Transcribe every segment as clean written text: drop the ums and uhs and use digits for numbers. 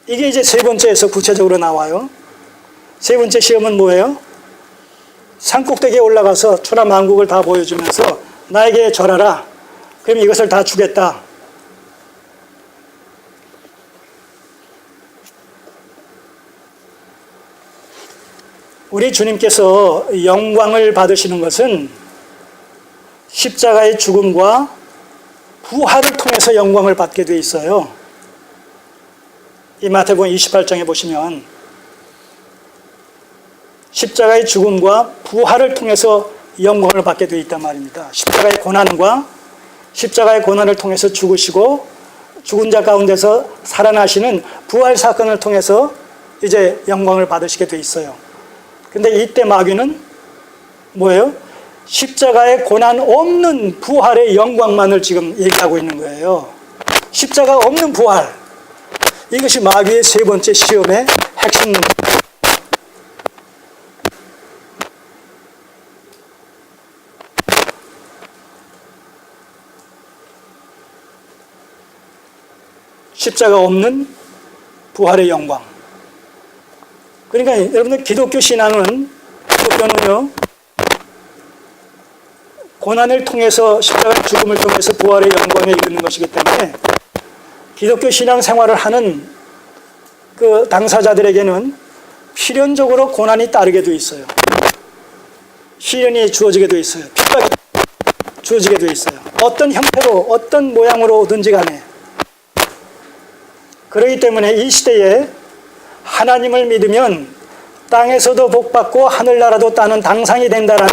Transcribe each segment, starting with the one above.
이게 이제 세 번째에서 구체적으로 나와요. 세 번째 시험은 뭐예요? 산꼭대기에 올라가서 천하만국을 다 보여주면서 나에게 절하라. 그럼 이것을 다 주겠다. 우리 주님께서 영광을 받으시는 것은 십자가의 죽음과 부활을 통해서 영광을 받게 돼 있어요. 이 마태복음 28장에 보시면 십자가의 죽음과 부활을 통해서 영광을 받게 돼 있단 말입니다. 십자가의 고난을 통해서 죽으시고 죽은 자 가운데서 살아나시는 부활 사건을 통해서 이제 영광을 받으시게 돼 있어요. 근데 이때 마귀는 뭐예요? 십자가의 고난 없는 부활의 영광만을 지금 얘기하고 있는 거예요. 십자가 없는 부활. 이것이 마귀의 세 번째 시험의 핵심 문제. 십자가 없는 부활의 영광. 그러니까 여러분들 기독교는요, 고난을 통해서 십자가의 죽음을 통해서 부활의 영광에 이르는 것이기 때문에 기독교 신앙 생활을 하는 그 당사자들에게는 필연적으로 고난이 따르게 돼 있어요. 시련이 주어지게 돼 있어요. 핍박이 주어지게 돼 있어요. 어떤 형태로 어떤 모양으로든지 간에. 그렇기 때문에 이 시대에 하나님을 믿으면 땅에서도 복받고 하늘나라도 따는 당상이 된다라는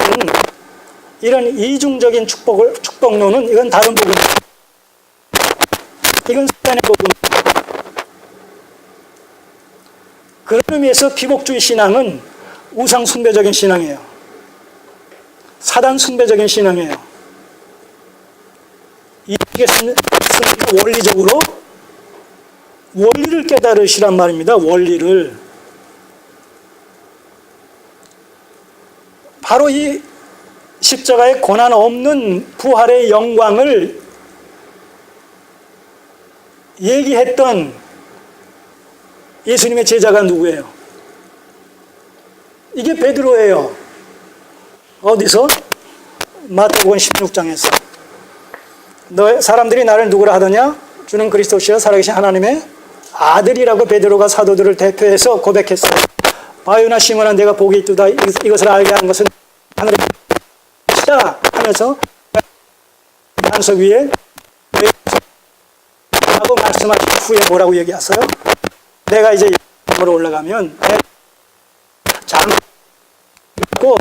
이런 이중적인 축복론은 이건 다른 복음입니다. 이건 사단의 복음입니다. 그런 의미에서 비복주의 신앙은 우상 숭배적인 신앙이에요. 사단 숭배적인 신앙이에요. 이게 원리적으로 원리를 깨달으시란 말입니다. 원리를. 바로 이 십자가의 고난 없는 부활의 영광을 얘기했던 예수님의 제자가 누구예요? 이게 베드로예요. 어디서? 마태복음 16장에서. 사람들이 나를 누구라 하더냐? 주는 그리스도시여 살아계신 하나님의 아들이라고 베드로가 사도들을 대표해서 고백했어요. 바요나 시몬아 내가 복이 있도다. 이것을 알게 한 것은 하늘의 것이다 하면서 반석 위에 라고 말씀하신 후에 뭐라고 얘기하세요? 내가 이제 으로 올라가면 잠고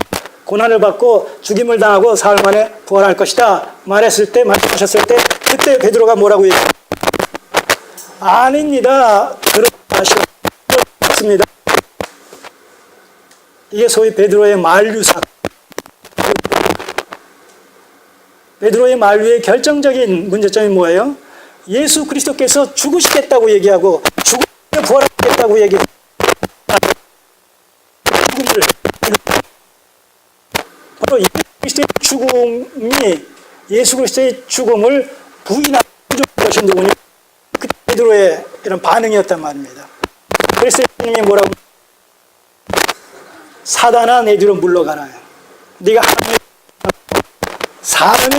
고난을 받고 죽임을 당하고 사흘 만에 부활할 것이다 말씀하셨을 때 그때 베드로가 뭐라고 얘기해요? 아닙니다. 그렇지 않습니다. 이게 소위 베드로의 만류사. 베드로의 만류의 결정적인 문제점이 뭐예요? 예수 그리스도께서 죽으시겠다고 얘기하고 죽음에 부활하겠다고 얘기하고 바로 예수 그리스도의 죽음을 부인하는 것이 누구냐? 그 베드로의 이런 반응이었단 말입니다. 그래서 예수님이 뭐라고? 사단아 내 뒤로 물러가라. 네가 하나님의 사람이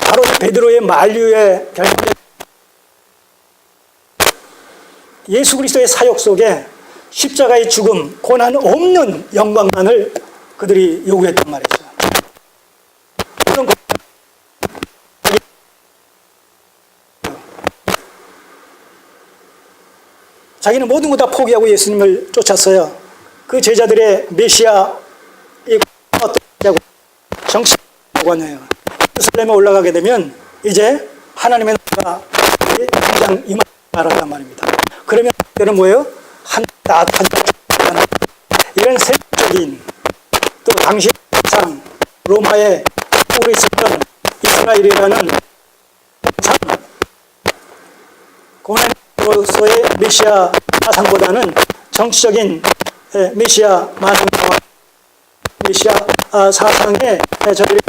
바로 베드로의 만류의 결정적 예수 그리스도의 사역 속에 십자가의 죽음, 고난 없는 영광만을 그들이 요구했단 말이죠. 자기는 모든 거 다 포기하고 예수님을 쫓았어요. 그 제자들의 메시아 어떤 정치라고 하네요. 예루살렘에 올라가게 되면 이제 하나님의 나라가 당장 임하란 말입니다. 그러면 그는 뭐예요? 이런 세계적인 또 당시 상 로마에 오래 있었던 이스라엘이라는 고난으로서의 메시아 사상보다는 정치적인 메시아 사상에 저희를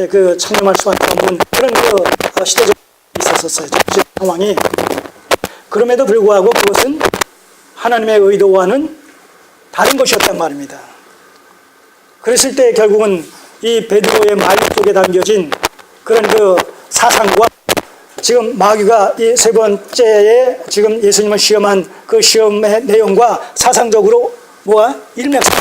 그 청렴할 수밖에 없는 그런 그 시대적 있었었어요. 정치 상황이. 그럼에도 불구하고 그것은 하나님의 의도와는 다른 것이었단 말입니다. 그랬을 때 결국은 이 베드로의 말 속에 담겨진 그런 그 사상과 지금 마귀가 이 세 번째에 지금 예수님을 시험한 그 시험의 내용과 사상적으로 뭐가 일맥상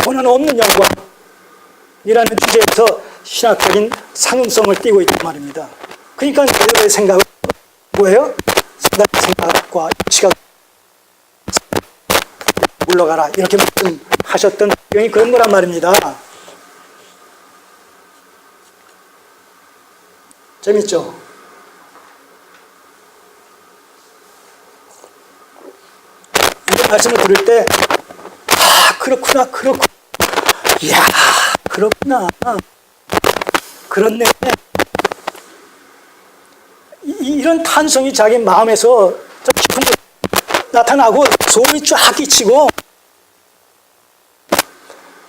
고난 없는 영광이라는 주제에서 신학적인 상응성을 띠고 있단 말입니다. 그러니까 베드로의 생각은 뭐예요? 사단의 생각과 시각 물러가라 이렇게 말씀하셨던 내용이 그런 거란 말입니다. 재밌죠? 이 말씀을 들을 때 그렇구나 이야 그렇구나 그렇네 이런 탄성이 자기 마음에서 좀 깊은 거 나타나고 소름이 쫙 끼치고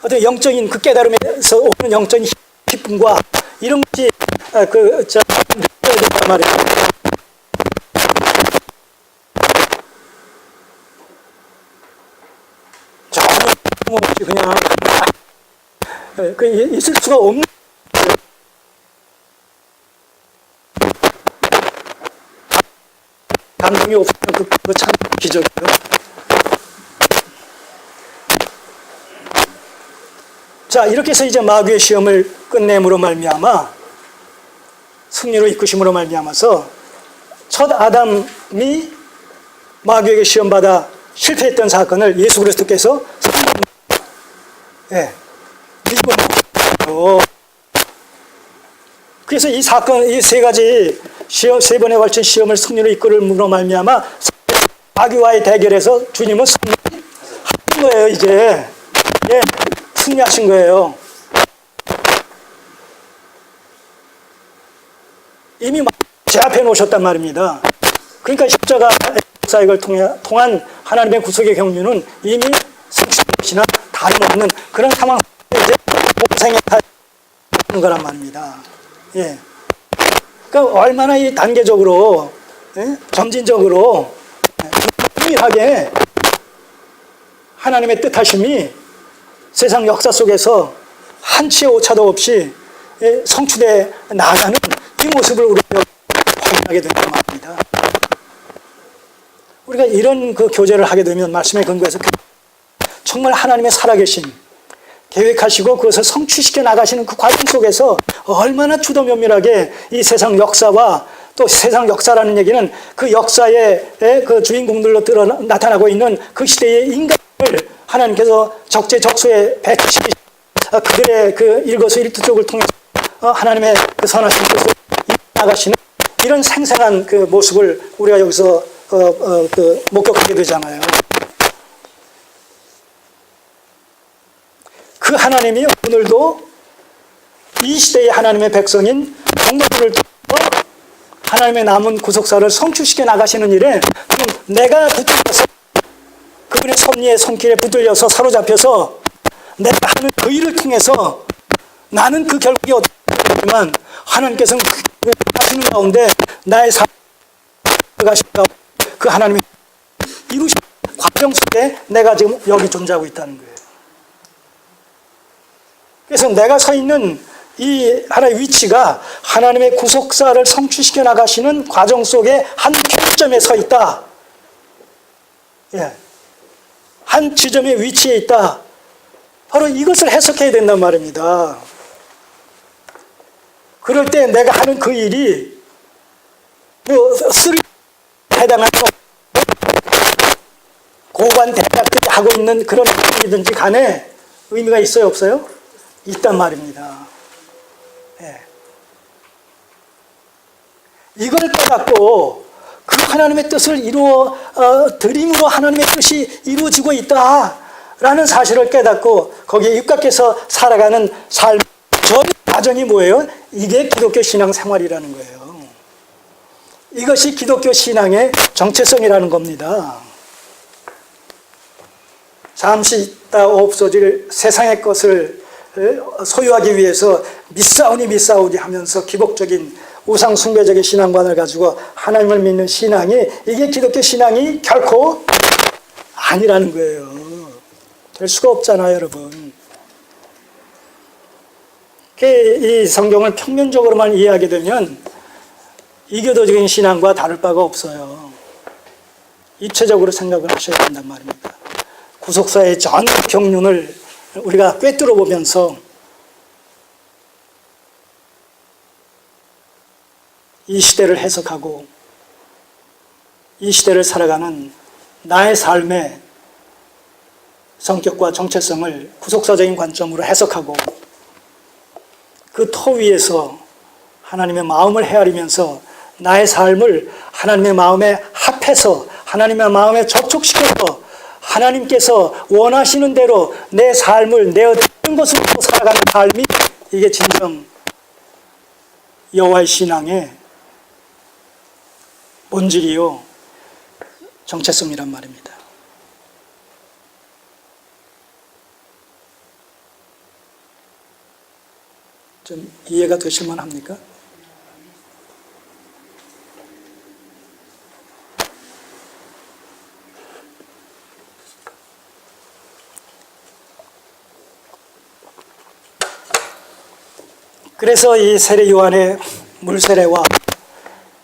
어떤 영적인 그 깨달음에서 오는 영적인 기쁨과 이런 것이 느껴야 된단 말이에요. 전혀 없이 그냥 있을 수가 없는 감동이 없으면 그거 참 기적이에요. 자, 이렇게 해서 이제 마귀의 시험을 끝냄으로 말미암아 승리로 이끄심으로 말미암아서 첫 아담이 마귀에게 시험받아 실패했던 사건을 예수 그리스도께서 뒤집어. 그래서 이 사건, 이 세 가지 시험, 세 번에 걸친 시험을 승리로 이끌음으로 말미암아 마귀와의 대결에서 주님은 승리하신 거예요. 이제 승리하신 거예요. 이미 제 앞에 놓으셨단 말입니다. 그러니까 십자가 사역을 통한 하나님의 구속의 경륜은 이미 성취되시나 다름없는 그런 상황 속에 이제 공생에 타는 거란 말입니다. 예. 그러니까 얼마나 이 단계적으로, 점진적으로, 은밀하게 하나님의 뜻하심이 세상 역사 속에서 한치의 오차도 없이 성취돼 나가는 이 모습을 우리가 확인하게 된단 말입니다. 우리가 이런 그 교제를 하게 되면 말씀에 근거해서 정말 하나님의 살아계신 계획하시고 그것을 성취시켜 나가시는 그 과정 속에서 얼마나 주도 면밀하게 이 세상 역사와 또 세상 역사라는 얘기는 그 역사의 그 주인공들로 나타나고 있는 그 시대의 인간을 하나님께서 적재적소에 배치시키시고 그들의 그 일거수일투족을 통해서 하나님의 그 선하신 뜻을 나가시는 이런 생생한 그 모습을 우리가 여기서 목격하게 되잖아요. 그 하나님이 오늘도 이 시대의 하나님의 백성인 성도들을 통해서 하나님의 남은 구속사를 성취시켜 나가시는 일에 내가 붙들려서 그분의 섭리의 손길에 붙들려서 사로잡혀서 내가 하는 그 일을 통해서 나는 그 결국이 어떻게 되지만 하나님께서는 그 하시는 가운데 나의 삶을 가시다 그 하나님의 이루신 과정 속에 내가 지금 여기 존재하고 있다는 거예요. 그래서 내가 서 있는 이 하나의 위치가 하나님의 구속사를 성취시켜 나가시는 과정 속에 한 결점에 서 있다. 한 지점의 위치에 있다. 바로 이것을 해석해야 된단 말입니다. 그럴 때 내가 하는 그 일이 쓰리 해당하는 고관 대학들이 하고 있는 그런 일이든지 간에 의미가 있어요, 없어요? 있단 말입니다. 이걸 깨닫고 그 하나님의 뜻을 드림으로 하나님의 뜻이 이루어지고 있다라는 사실을 깨닫고 거기에 입각해서 살아가는 삶, 전 과정이 뭐예요? 이게 기독교 신앙 생활이라는 거예요. 이것이 기독교 신앙의 정체성이라는 겁니다. 잠시 있다 없어질 세상의 것을 소유하기 위해서 믿사오니 하면서 기복적인 우상 숭배적인 신앙관을 가지고 하나님을 믿는 신앙이, 이게 기독교 신앙이 결코 아니라는 거예요. 될 수가 없잖아요, 여러분. 이 성경을 평면적으로만 이해하게 되면 이교도적인 신앙과 다를 바가 없어요. 입체적으로 생각을 하셔야 된단 말입니다. 구속사의 전 경륜을 우리가 꿰뚫어 보면서 이 시대를 해석하고 이 시대를 살아가는 나의 삶의 성격과 정체성을 구속사적인 관점으로 해석하고 그 토 위에서 하나님의 마음을 헤아리면서 나의 삶을 하나님의 마음에 합해서 하나님의 마음에 접촉시켜서 하나님께서 원하시는 대로 내 삶을 내어드리는 것으로 살아가는 삶이, 이게 진정 여호와의 신앙의 본질이요 정체성이란 말입니다. 좀 이해가 되실 만합니까? 그래서 이 세례 요한의 물세례와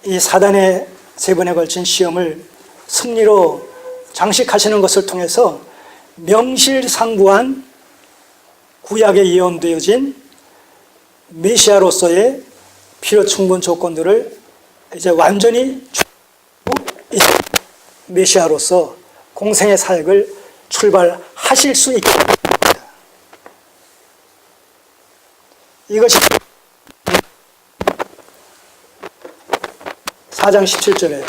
이 사단의 3번에 걸친 시험을 승리로 장식하시는 것을 통해서 명실상부한 구약에 예언되어진 메시아로서의 필요 충분 조건들을 이제 완전히 메시아로서 공생의 사역을 출발하실 수 있게 됩니다. 이것이 4장 17절에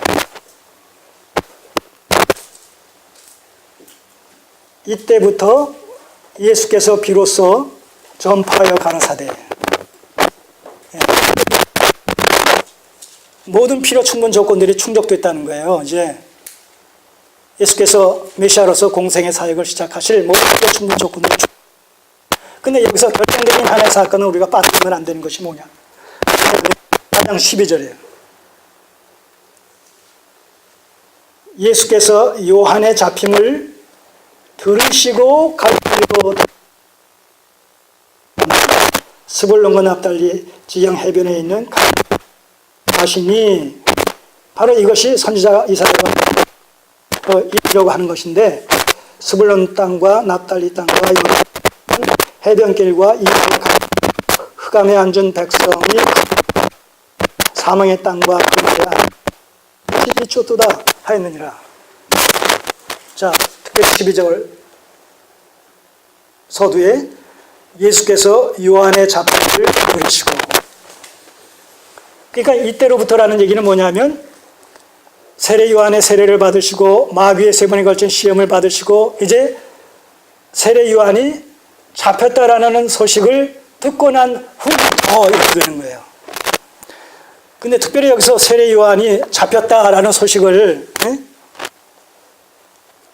이때부터 예수께서 비로소 전파하여 가라사대, 모든 필요 충분 조건들이 충족됐다는 거예요. 이제 예수께서 메시아로서 공생의 사역을 시작하실 모든 필요 충분 조건들이 근데 여기서 결정적인 하나의 사건은 우리가 빠뜨리면 안 되는 것이 뭐냐. 4장 12절이에요. 예수께서 요한의 잡힘을 들으시고 갈릴리로 스불론과 납달리 지형 해변에 있는 가시니, 바로 이것이 선지자 이사야가 이루려고 하는 것인데, 스불론 땅과 납달리 땅과 해변길과 이 흑암에 앉은 백성이 사망의 땅과 이초도다 하였느니라. 자, 특별히 12절 서두에 예수께서 요한의 잡힘을 들으시고, 그러니까 이때로부터라는 얘기는 뭐냐면 세례 요한의 세례를 받으시고 마귀의 3번에 걸친 시험을 받으시고 이제 세례 요한이 잡혔다라는 소식을 듣고 난 후부터 이렇게 되는 거예요. 근데 특별히 여기서 세례 요한이 잡혔다라는 소식을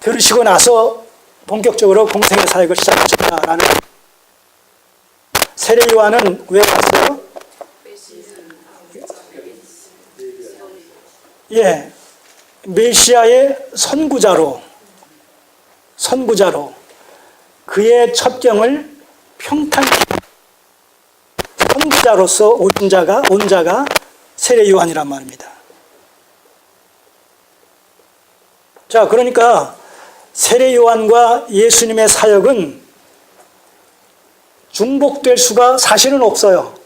들으시고 나서 본격적으로 공생의 사역을 시작하셨다라는. 세례 요한은 왜 왔어요? 예, 메시아의 선구자로 그의 첩경을 평탄히 선구자로서 온 자가 세례 요한이란 말입니다. 자, 그러니까 세례 요한과 예수님의 사역은 중복될 수가 사실은 없어요.